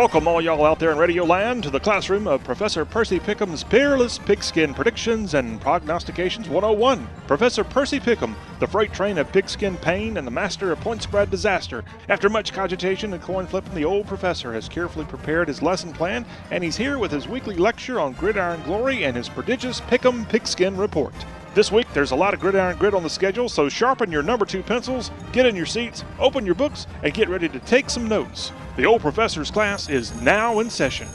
Welcome all y'all out there in Radio Land to the classroom of Professor Percy Pickem's Peerless Pigskin Predictions and Prognostications 101. Professor Percy Pickem, the freight train of pigskin pain and the master of point spread disaster. After much cogitation and coin flipping, the old professor has carefully prepared his lesson plan, and he's here with his weekly lecture on gridiron glory and his prodigious Pickem Pigskin Report. This week, there's a lot of gridiron grit on the schedule, so sharpen your number 2 pencils, get in your seats, open your books, and get ready to take some notes. The old professor's class is now in session.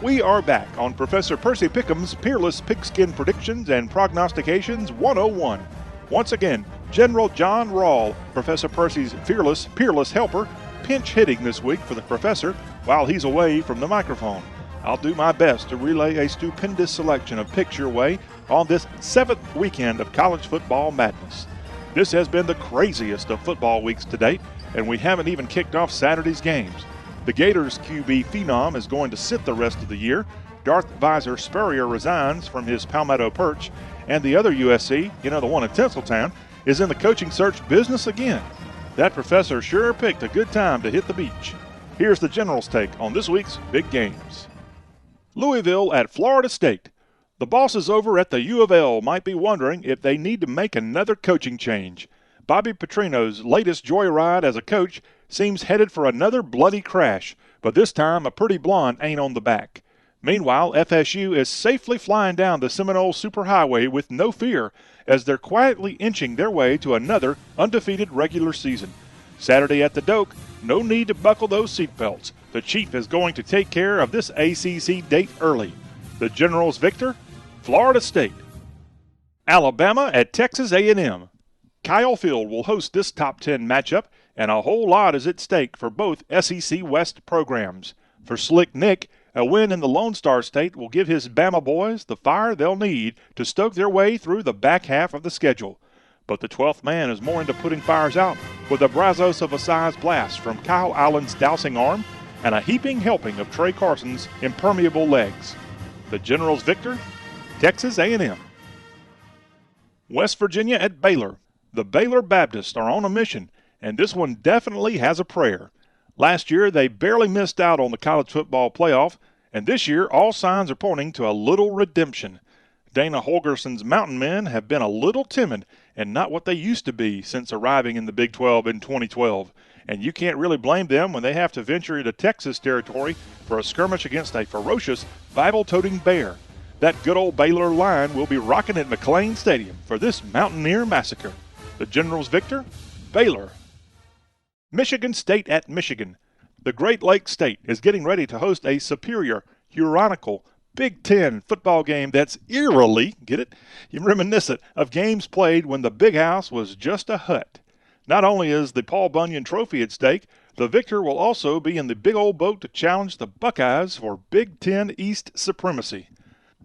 We are back on Professor Percy Pickem's Peerless Pigskin Predictions and Prognostications 101. Once again, General John Rawl, Professor Percy's peerless helper, pinch hitting this week for the professor while he's away from the microphone. I'll do my best to relay a stupendous selection of picks your way on this 7th weekend of college football madness. This has been the craziest of football weeks to date, and we haven't even kicked off Saturday's games. The Gators QB phenom is going to sit the rest of the year. Darth Visor Spurrier resigns from his Palmetto perch, and the other USC, the one in Tinseltown, is in the coaching search business again. That professor sure picked a good time to hit the beach. Here's the General's take on this week's big games. Louisville at Florida State. The bosses over at the U of L might be wondering if they need to make another coaching change. Bobby Petrino's latest joyride as a coach seems headed for another bloody crash, but this time a pretty blonde ain't on the back. Meanwhile, FSU is safely flying down the Seminole Superhighway with no fear as they're quietly inching their way to another undefeated regular season. Saturday at the Doak, no need to buckle those seatbelts. The Chief is going to take care of this ACC date early. The General's victor? Florida State. Alabama at Texas A&M. Kyle Field will host this top 10 matchup, and a whole lot is at stake for both SEC West programs. For Slick Nick, a win in the Lone Star State will give his Bama boys the fire they'll need to stoke their way through the back half of the schedule. But the 12th man is more into putting fires out with a Brazos of a size blast from Kyle Allen's dousing arm and a heaping helping of Trey Carson's impermeable legs. The General's victor? Texas A&M. West Virginia at Baylor. The Baylor Baptists are on a mission, and this one definitely has a prayer. Last year, they barely missed out on the college football playoff, and this year, all signs are pointing to a little redemption. Dana Holgerson's Mountain Men have been a little timid and not what they used to be since arriving in the Big 12 in 2012, and you can't really blame them when they have to venture into Texas territory for a skirmish against a ferocious, Bible-toting bear. That good old Baylor line will be rocking at McLean Stadium for this Mountaineer massacre. The General's victor? Baylor. Michigan State at Michigan. The Great Lakes State is getting ready to host a superior, Huronical, Big Ten football game that's eerily, get it? Reminiscent of games played when the Big House was just a hut. Not only is the Paul Bunyan Trophy at stake, the victor will also be in the big old boat to challenge the Buckeyes for Big Ten East supremacy.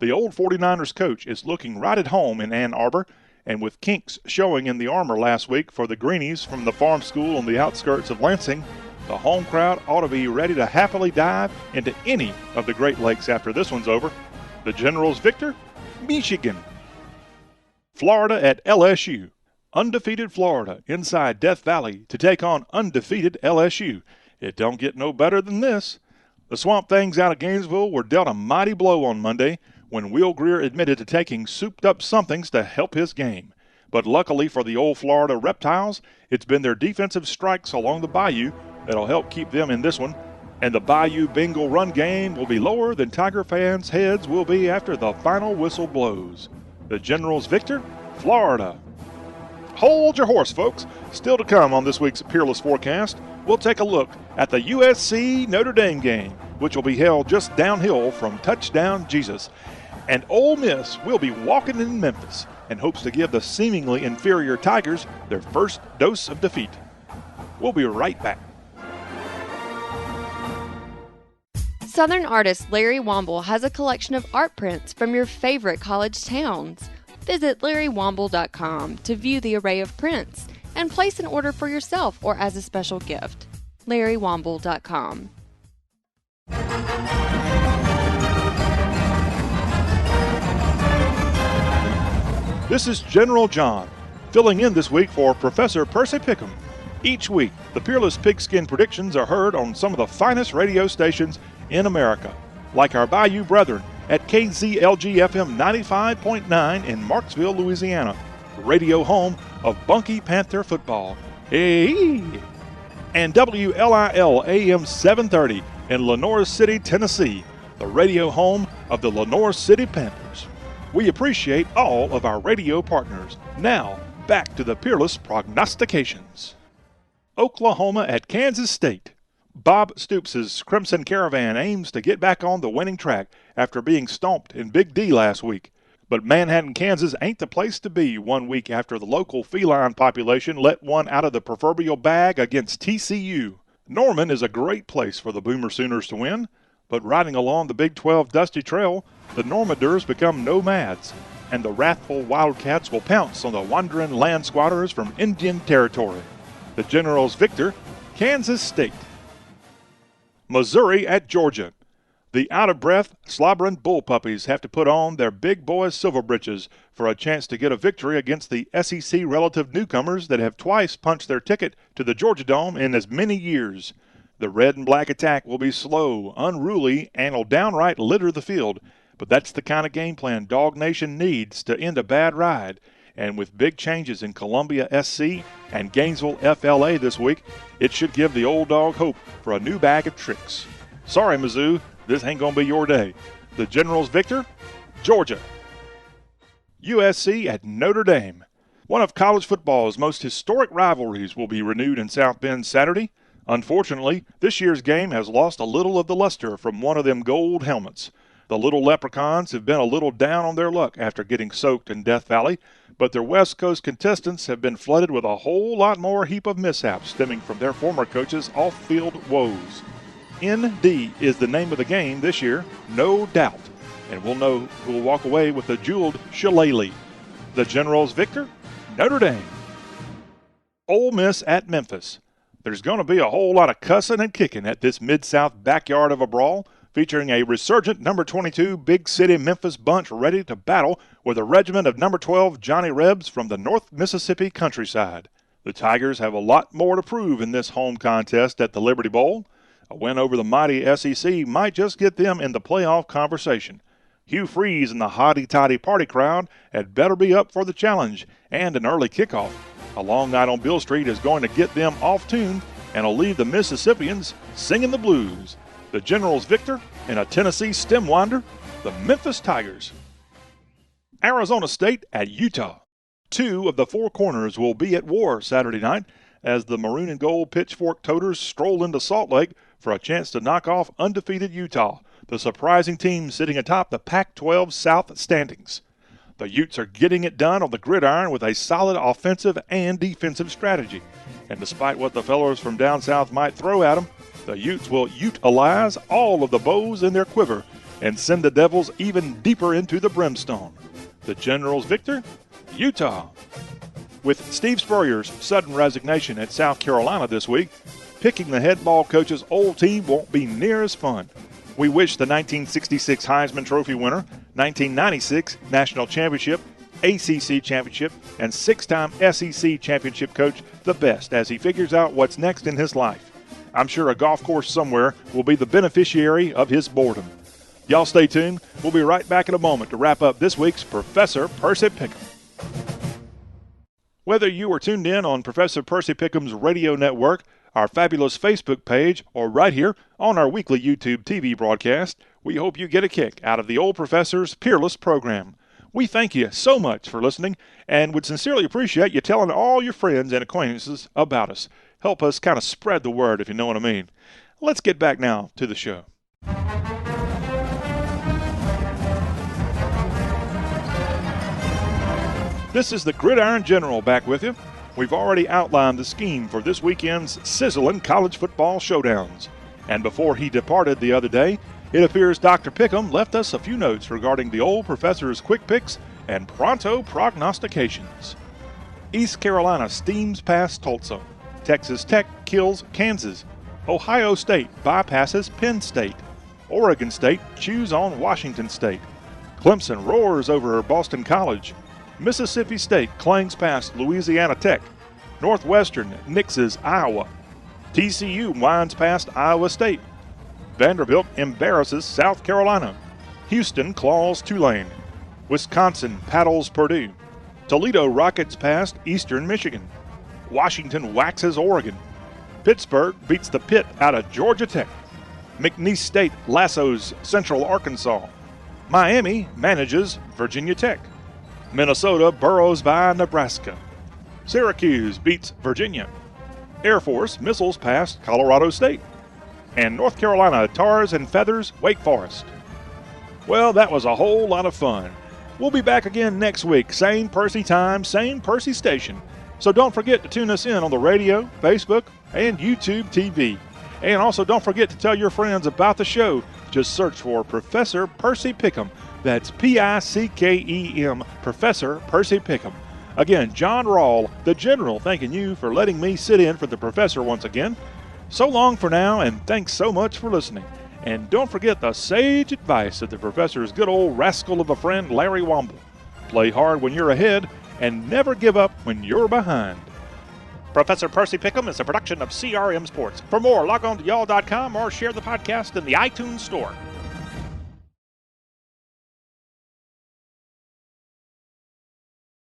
The old 49ers coach is looking right at home in Ann Arbor, and with kinks showing in the armor last week for the Greenies from the farm school on the outskirts of Lansing, the home crowd ought to be ready to happily dive into any of the Great Lakes after this one's over. The General's victor? Michigan. Florida at LSU. Undefeated Florida inside Death Valley to take on undefeated LSU. It don't get no better than this. The Swamp Things out of Gainesville were dealt a mighty blow on Monday when Will Greer admitted to taking souped-up somethings to help his game. But luckily for the old Florida Reptiles, it's been their defensive strikes along the bayou that'll help keep them in this one. And the Bayou Bengal run game will be lower than Tiger fans' heads will be after the final whistle blows. The General's victor? Florida. Hold your horse, folks. Still to come on this week's Peerless Forecast, we'll take a look at the USC Notre Dame game, which will be held just downhill from Touchdown Jesus. And Ole Miss will be walking in Memphis and hopes to give the seemingly inferior Tigers their first dose of defeat. We'll be right back. Southern artist Larry Womble has a collection of art prints from your favorite college towns. Visit LarryWomble.com to view the array of prints and place an order for yourself or as a special gift. LarryWomble.com. This is General John, filling in this week for Professor Percy Pickem. Each week, the Peerless Pigskin predictions are heard on some of the finest radio stations in America, like our Bayou brethren at KZLG-FM 95.9 in Marksville, Louisiana, the radio home of Bunky Panther football. Hey! And WLIL AM 730 in Lenoir City, Tennessee, the radio home of the Lenoir City Panthers. We appreciate all of our radio partners. Now, back to the Peerless prognostications. Oklahoma at Kansas State. Bob Stoops' Crimson Caravan aims to get back on the winning track after being stomped in Big D last week. But Manhattan, Kansas ain't the place to be 1 week after the local feline population let one out of the proverbial bag against TCU. Norman is a great place for the Boomer Sooners to win, but riding along the Big 12 dusty trail, the Normanders become nomads, and the wrathful Wildcats will pounce on the wandering land squatters from Indian Territory. The Generals victor, Kansas State. Missouri at Georgia. The out-of-breath, slobbering bull puppies have to put on their big boys' silver britches for a chance to get a victory against the SEC relative newcomers that have twice punched their ticket to the Georgia Dome in as many years. The red and black attack will be slow, unruly, and will downright litter the field, but that's the kind of game plan Dog Nation needs to end a bad ride. And with big changes in Columbia SC and Gainesville FLA this week, it should give the old dog hope for a new bag of tricks. Sorry, Mizzou, this ain't going to be your day. The Generals victor, Georgia. USC at Notre Dame. One of college football's most historic rivalries will be renewed in South Bend Saturday. Unfortunately, this year's game has lost a little of the luster from one of them gold helmets. The Little Leprechauns have been a little down on their luck after getting soaked in Death Valley, but their West Coast contestants have been flooded with a whole lot more heap of mishaps stemming from their former coaches' off-field woes. ND is the name of the game this year, no doubt, and we'll know who will walk away with the jeweled shillelagh. The Generals victor, Notre Dame. Ole Miss at Memphis. There's going to be a whole lot of cussing and kicking at this Mid-South backyard of a brawl, featuring a resurgent number 22 big city Memphis bunch ready to battle with a regiment of number 12 Johnny Rebs from the North Mississippi countryside. The Tigers have a lot more to prove in this home contest at the Liberty Bowl. A win over the mighty SEC might just get them in the playoff conversation. Hugh Freeze and the hotty-toddy party crowd had better be up for the challenge and an early kickoff. A long night on Bill Street is going to get them off tune and will leave the Mississippians singing the blues. The Generals victor in a Tennessee stem winder, the Memphis Tigers. Arizona State at Utah. 2 of the 4 corners will be at war Saturday night as the maroon and gold pitchfork toters stroll into Salt Lake for a chance to knock off undefeated Utah, the surprising team sitting atop the Pac-12 South standings. The Utes are getting it done on the gridiron with a solid offensive and defensive strategy. And despite what the fellows from down south might throw at them, the Utes will utilize all of the bows in their quiver and send the Devils even deeper into the brimstone. The Generals victor, Utah. With Steve Spurrier's sudden resignation at South Carolina this week, picking the head ball coach's old team won't be near as fun. We wish the 1966 Heisman Trophy winner, 1996 National Championship, ACC Championship, and 6-time SEC Championship coach the best as he figures out what's next in his life. I'm sure a golf course somewhere will be the beneficiary of his boredom. Y'all stay tuned. We'll be right back in a moment to wrap up this week's Professor Percy Pickem. Whether you are tuned in on Professor Percy Pickem's radio network, our fabulous Facebook page, or right here on our weekly YouTube TV broadcast, we hope you get a kick out of the old professor's Peerless program. We thank you so much for listening and would sincerely appreciate you telling all your friends and acquaintances about us. Help us kind of spread the word, if you know what I mean. Let's get back now to the show. This is the Gridiron General back with you. We've already outlined the scheme for this weekend's sizzling college football showdowns. And before he departed the other day, it appears Dr. Pickem left us a few notes regarding the old professor's quick picks and pronto prognostications. East Carolina steams past Tulsa. Texas Tech kills Kansas. Ohio State bypasses Penn State. Oregon State chews on Washington State. Clemson roars over Boston College. Mississippi State clangs past Louisiana Tech. Northwestern nixes Iowa. TCU winds past Iowa State. Vanderbilt embarrasses South Carolina. Houston claws Tulane. Wisconsin paddles Purdue. Toledo rockets past Eastern Michigan. Washington waxes Oregon. Pittsburgh beats the Pitt out of Georgia Tech. McNeese State lassos Central Arkansas. Miami manages Virginia Tech. Minnesota burrows by Nebraska. Syracuse beats Virginia. Air Force missiles past Colorado State. And North Carolina tars and feathers Wake Forest. Well, that was a whole lot of fun. We'll be back again next week, same Percy time, same Percy station. So don't forget to tune us in on the radio, Facebook, and YouTube TV. And also don't forget to tell your friends about the show. Just search for Professor Percy Pickem. That's P-I-C-K-E-M, Professor Percy Pickem. Again, John Rawl, the General, thanking you for letting me sit in for the Professor once again. So long for now, and thanks so much for listening. And don't forget the sage advice of the Professor's good old rascal of a friend, Larry Womble. Play hard when you're ahead, and never give up when you're behind. Professor Percy Pickem is a production of CRM Sports. For more, log on to y'all.com or share the podcast in the iTunes Store.